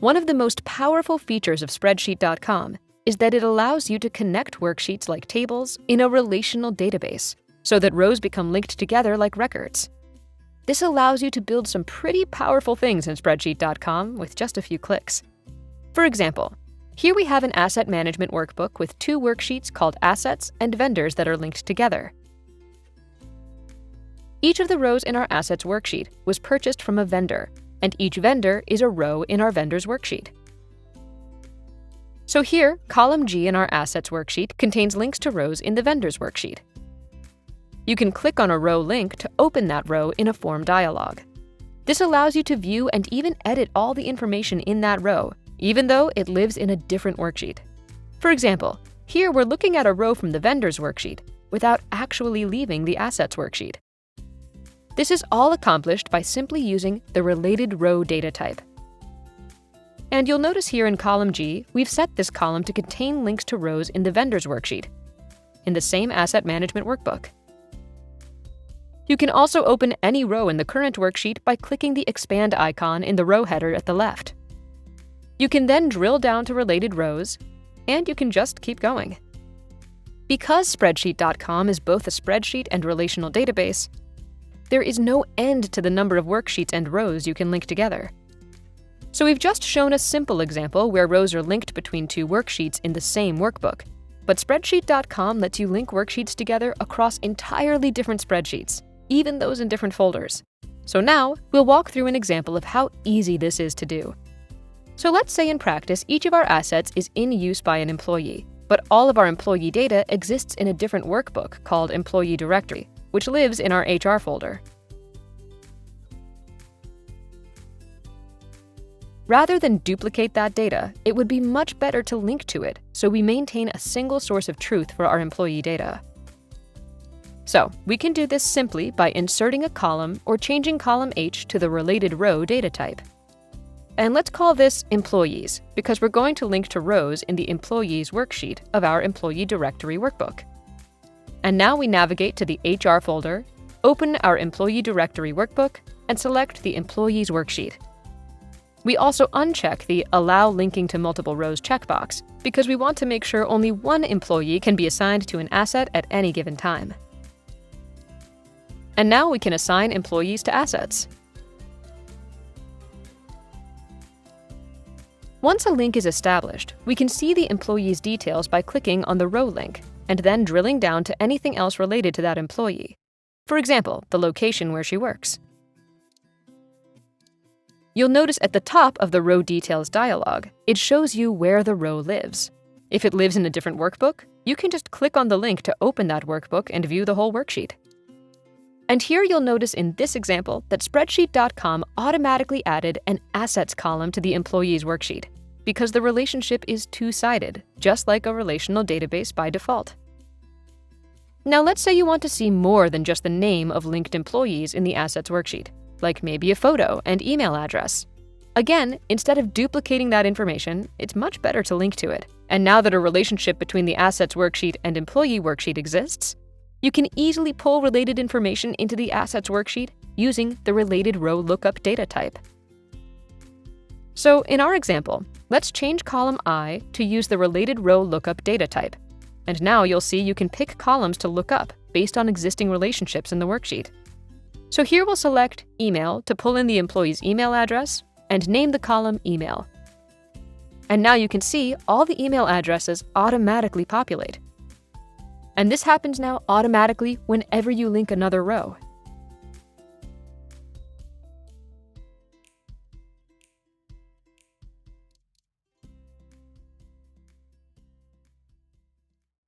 One of the most powerful features of Spreadsheet.com is that it allows you to connect worksheets like tables in a relational database so that rows become linked together like records. This allows you to build some pretty powerful things in Spreadsheet.com with just a few clicks. For example, here we have an asset management workbook with two worksheets called Assets and Vendors that are linked together. Each of the rows in our Assets worksheet was purchased from a vendor, and each vendor is a row in our Vendors worksheet. So here, column G in our Assets worksheet contains links to rows in the Vendors worksheet. You can click on a row link to open that row in a form dialog. This allows you to view and even edit all the information in that row, even though it lives in a different worksheet. For example, here we're looking at a row from the Vendors worksheet without actually leaving the Assets worksheet. This is all accomplished by simply using the related row data type. And you'll notice here in column G, we've set this column to contain links to rows in the Vendors worksheet, in the same asset management workbook. You can also open any row in the current worksheet by clicking the expand icon in the row header at the left. You can then drill down to related rows, and you can just keep going. Because Spreadsheet.com is both a spreadsheet and relational database, there is no end to the number of worksheets and rows you can link together. So we've just shown a simple example where rows are linked between two worksheets in the same workbook, but Spreadsheet.com lets you link worksheets together across entirely different spreadsheets, even those in different folders. So now, we'll walk through an example of how easy this is to do. So let's say in practice, each of our assets is in use by an employee, but all of our employee data exists in a different workbook called Employee Directory, which lives in our HR folder. Rather than duplicate that data, it would be much better to link to it so we maintain a single source of truth for our employee data. So, we can do this simply by inserting a column or changing column H to the related row data type. And let's call this Employees, because we're going to link to rows in the Employees worksheet of our Employee Directory workbook. And now we navigate to the HR folder, open our Employee Directory workbook, and select the Employees worksheet. We also uncheck the Allow Linking to Multiple Rows checkbox, because we want to make sure only one employee can be assigned to an asset at any given time. And now we can assign employees to assets. Once a link is established, we can see the employee's details by clicking on the row link, and then drilling down to anything else related to that employee. For example, the location where she works. You'll notice at the top of the Row Details dialog, it shows you where the row lives. If it lives in a different workbook, you can just click on the link to open that workbook and view the whole worksheet. And here you'll notice in this example that Spreadsheet.com automatically added an Assets column to the Employees worksheet, because the relationship is two-sided, just like a relational database by default. Now let's say you want to see more than just the name of linked employees in the Assets worksheet, like maybe a photo and email address. Again, instead of duplicating that information, it's much better to link to it. And now that a relationship between the Assets worksheet and Employee worksheet exists, you can easily pull related information into the Assets worksheet using the related row lookup data type. So in our example, let's change column I to use the related row lookup data type. And now you'll see you can pick columns to look up based on existing relationships in the worksheet. So here we'll select Email to pull in the employee's email address and name the column Email. And now you can see all the email addresses automatically populate. And this happens now automatically whenever you link another row.